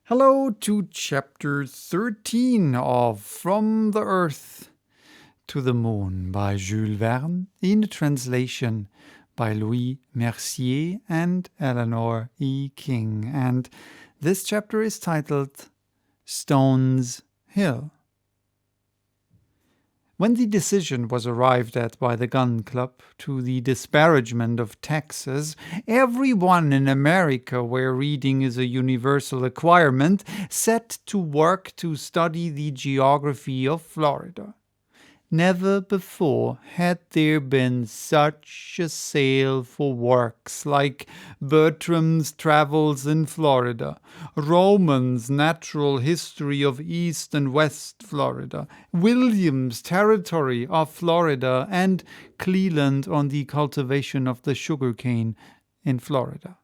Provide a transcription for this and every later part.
Hello to chapter 13 of From the Earth to the Moon by Jule Verne, in a translation by Louis Mercier and Eleanor E. King. And this chapter is titled Stones Hill. When the decision was arrived at by the Gun Club to the disparagement of taxes, everyone in America, where reading is a universal acquirement, set to work to study the geography of Florida. Never before had there been such a sale for works like Bertram's Travels in Florida, Roman's Natural History of East and West Florida, William's Territory of Florida, and Cleland on the cultivation of the sugarcane in Florida.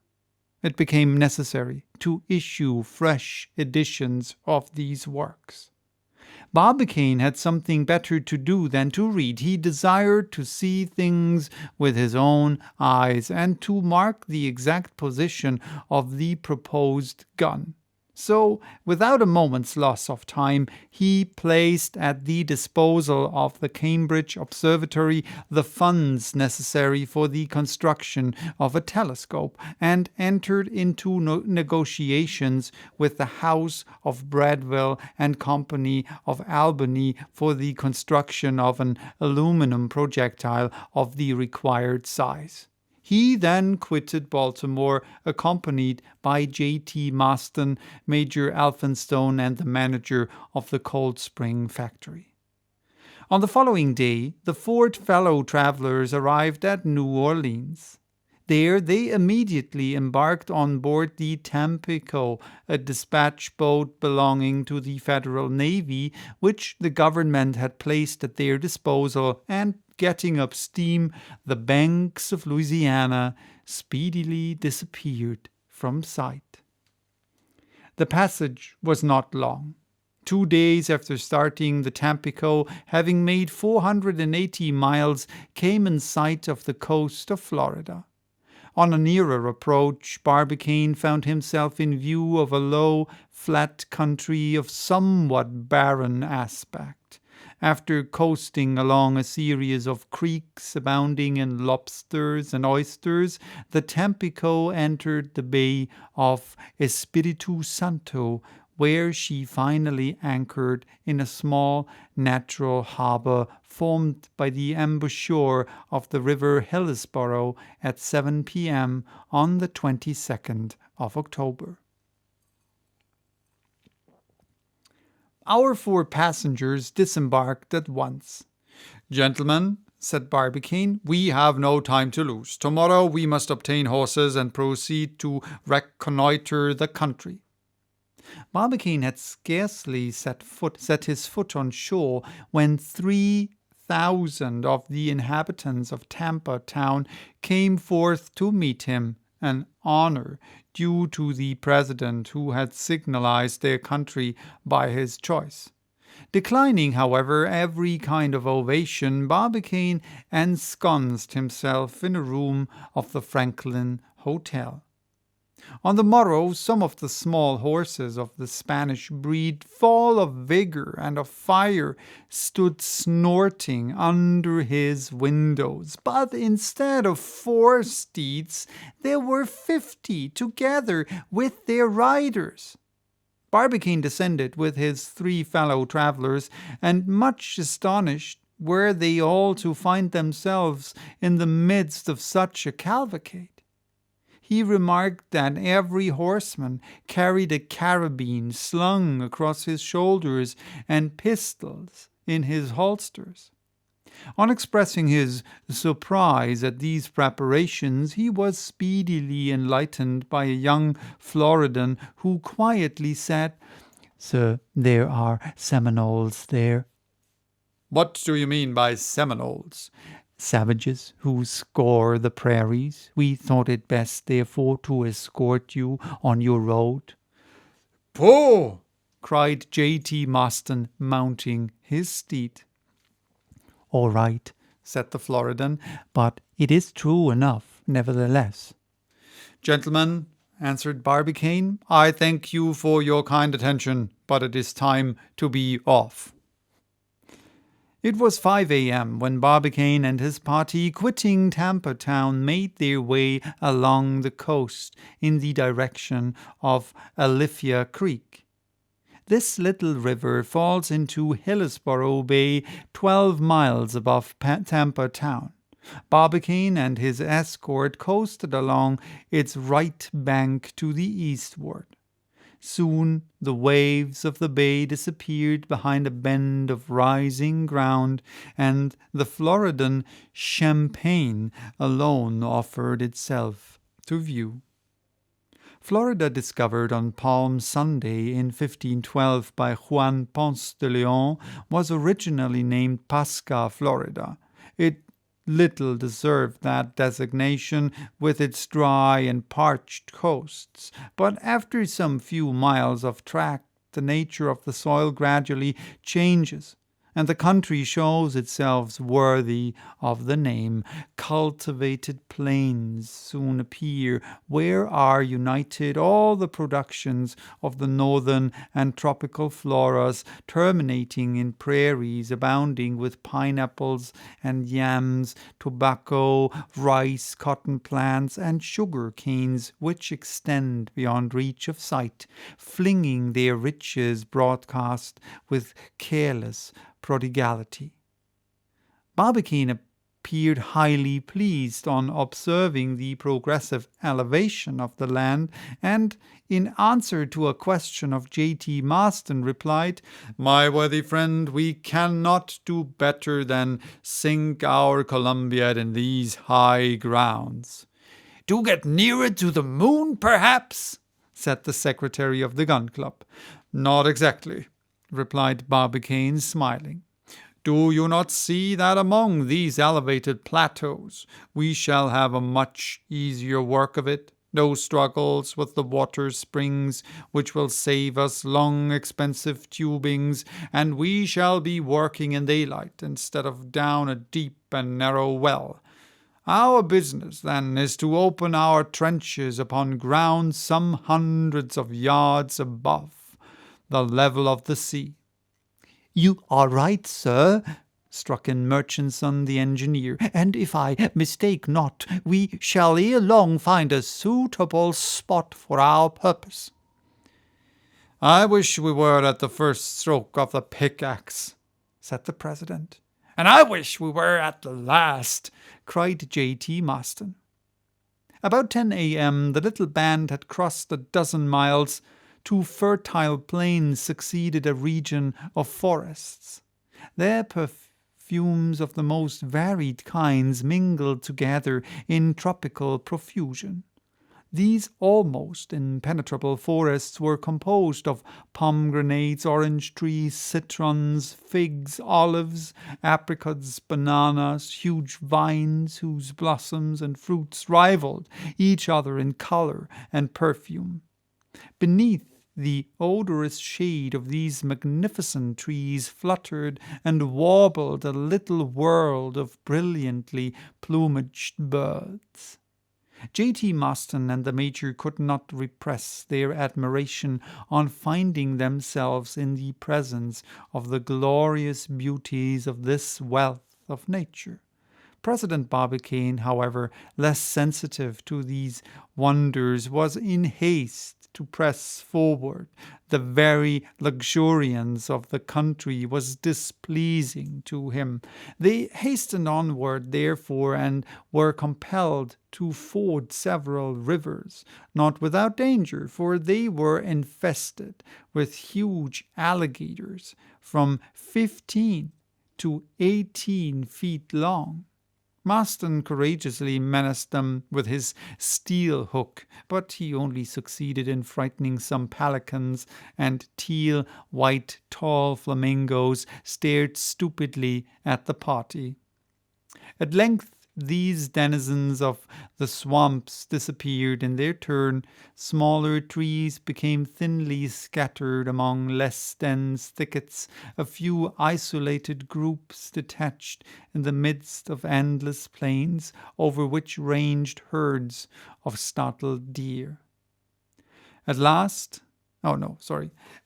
It became necessary to issue fresh editions of these works. Barbicane had something better to do than to read. He desired to see things with his own eyes and to mark the exact position of the proposed gun. So, without a moment's loss of time, he placed at the disposal of the Cambridge Observatory the funds necessary for the construction of a telescope, and entered into negotiations with the House of Bradwell and Company of Albany for the construction of an aluminum projectile of the required size. He then quitted Baltimore, accompanied by J.T. Maston, Major Elphinstone, and the manager of the Cold Spring factory. On the following day, the four fellow travelers arrived at New Orleans. There they immediately embarked on board the Tampico, a dispatch boat belonging to the Federal Navy, which the government had placed at their disposal, and getting up steam, the banks of Louisiana speedily disappeared from sight. The passage was not long. 2 days after starting, the Tampico, having made 480 miles, came in sight of the coast of Florida. On a nearer approach, Barbicane found himself in view of a low, flat country of somewhat barren aspect. After coasting along a series of creeks abounding in lobsters and oysters, the Tampico entered the Bay of Espiritu Santo, where she finally anchored in a small natural harbor formed by the embouchure of the river Hillsborough at 7 p.m. on the 22nd of October. Our four passengers disembarked at once. "Gentlemen," said Barbicane, "we have no time to lose. Tomorrow we must obtain horses and proceed to reconnoiter the country." Barbicane had scarcely set his foot on shore when 3,000 of the inhabitants of Tampa town came forth to meet him, an honor due to the president who had signalized their country by his choice. Declining, however, every kind of ovation, Barbicane ensconced himself in a room of the Franklin Hotel. On the morrow, some of the small horses of the Spanish breed, full of vigor and of fire, stood snorting under his windows. But instead of 4 steeds, there were 50 together with their riders. Barbicane descended with his 3 fellow travelers, and much astonished were they all to find themselves in the midst of such a cavalcade. He remarked that every horseman carried a carabine slung across his shoulders and pistols in his holsters. On expressing his surprise at these preparations, he was speedily enlightened by a young Floridan who quietly said, "Sir, there are Seminoles there." "What do you mean by Seminoles?" "Savages who scour the prairies. We thought it best, therefore, to escort you on your road." "Pooh!" cried J.T. Maston, mounting his steed. "All right," said the Floridan, "but it is true enough, nevertheless." "Gentlemen," answered Barbicane. "I thank you for your kind attention, but it is time to be off." It was 5 a.m. when Barbicane and his party, quitting Tampa Town, made their way along the coast in the direction of Alifia Creek. This little river falls into Hillsborough Bay 12 miles above Tampa Town. Barbicane and his escort coasted along its right bank to the eastward. Soon the waves of the bay disappeared behind a bend of rising ground, and the Floridan champaign alone offered itself to view. Florida, discovered on Palm Sunday in 1512 by Juan Ponce de Leon, was originally named Pascha, Florida. It little deserved that designation with its dry and parched coasts, but after some few miles of track, the nature of the soil gradually changes, and the country shows itself worthy of the name. Cultivated plains soon appear, where are united all the productions of the northern and tropical floras, terminating in prairies abounding with pineapples and yams, tobacco, rice, cotton plants, and sugar canes, which extend beyond reach of sight, flinging their riches broadcast with careless prodigality. Barbicane appeared highly pleased on observing the progressive elevation of the land, and in answer to a question of J.T. Maston replied, "My worthy friend, we cannot do better than sink our Columbiad in these high grounds." "To get nearer to the moon, perhaps?" said the secretary of the Gun Club. "Not exactly," replied Barbicane, smiling. "Do you not see that among these elevated plateaus we shall have a much easier work of it? No struggles with the water springs, which will save us long expensive tubings, and we shall be working in daylight instead of down a deep and narrow well. Our business, then, is to open our trenches upon ground some hundreds of yards above the level of the sea." "You are right, sir," struck in Murchison the engineer, "and if I mistake not, we shall ere long find a suitable spot for our purpose." "I wish we were at the first stroke of the pickaxe," said the president. "And I wish we were at the last," cried J.T. Maston. About 10 a.m. the little band had crossed a dozen miles. To fertile plains succeeded a region of forests. Their perfumes of the most varied kinds mingled together in tropical profusion. These almost impenetrable forests were composed of pomegranates, orange trees, citrons, figs, olives, apricots, bananas, huge vines whose blossoms and fruits rivaled each other in color and perfume. Beneath the odorous shade of these magnificent trees fluttered and warbled a little world of brilliantly plumaged birds. J.T. Maston and the Major could not repress their admiration on finding themselves in the presence of the glorious beauties of this wealth of nature. President Barbicane, however, less sensitive to these wonders, was in haste to press forward. The very luxuriance of the country was displeasing to him. They hastened onward, therefore, and were compelled to ford several rivers, not without danger, for they were infested with huge alligators from 15 to 18 feet long. Maston courageously menaced them with his steel hook, but he only succeeded in frightening some pelicans, and teal-white tall flamingos stared stupidly at the party. At length these denizens of the swamps disappeared in their turn. Smaller trees became thinly scattered among less dense thickets, a few isolated groups detached in the midst of endless plains over which ranged herds of startled deer. At last,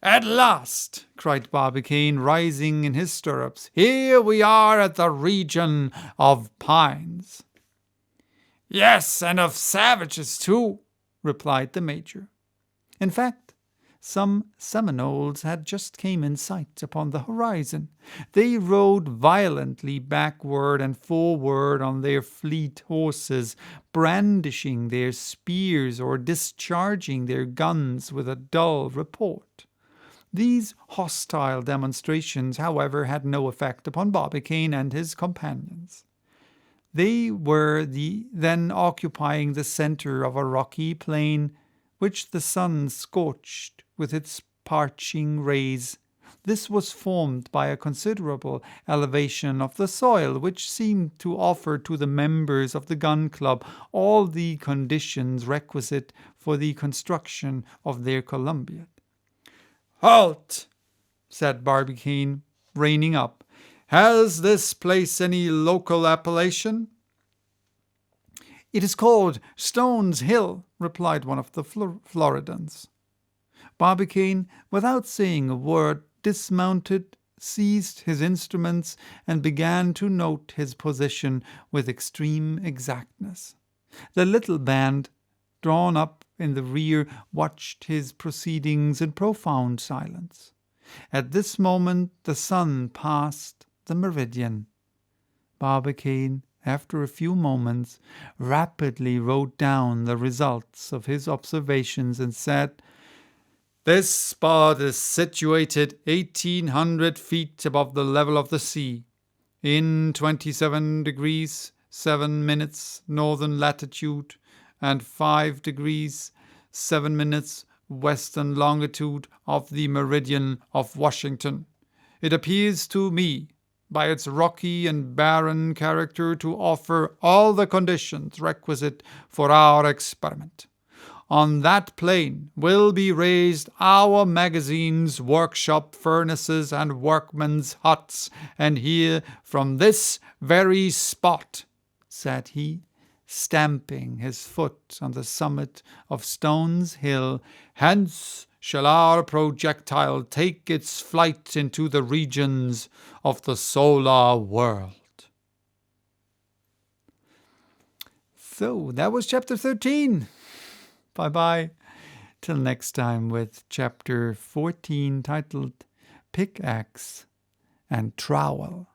At last, cried Barbicane, rising in his stirrups, here we are at the region of pines. Yes, and of savages too, replied the Major. In fact, some Seminoles had just came in sight upon the horizon. They rode violently backward and forward on their fleet horses, brandishing their spears or discharging their guns with a dull report. These hostile demonstrations, however, had no effect upon Barbicane and his companions. They were then occupying the center of a rocky plain, which the sun scorched with its parching rays. This was formed by a considerable elevation of the soil, which seemed to offer to the members of the gun club all the conditions requisite for the construction of their Columbiad. "Halt!" said Barbicane, reining up. "Has this place any local appellation?" "It is called Stone's Hill," replied one of the Floridans. Barbicane, without saying a word, dismounted, seized his instruments, and began to note his position with extreme exactness. The little band, drawn up in the rear, watched his proceedings in profound silence. At this moment the sun passed the meridian. Barbicane, after a few moments, rapidly wrote down the results of his observations and said, "This spot is situated 1,800 feet above the level of the sea, in 27 degrees 7 minutes northern latitude, and 5 degrees 7 minutes western longitude of the meridian of Washington. It appears to me, by its rocky and barren character, to offer all the conditions requisite for our experiment. On that plain will be raised our magazines, workshop, furnaces, and workmen's huts, and here, from this very spot," said he, stamping his foot on the summit of Stone's Hill, "hence shall our projectile take its flight into the regions of the solar world." So, that was chapter 13. Bye-bye. Till next time with chapter 14, titled Pickaxe and Trowel.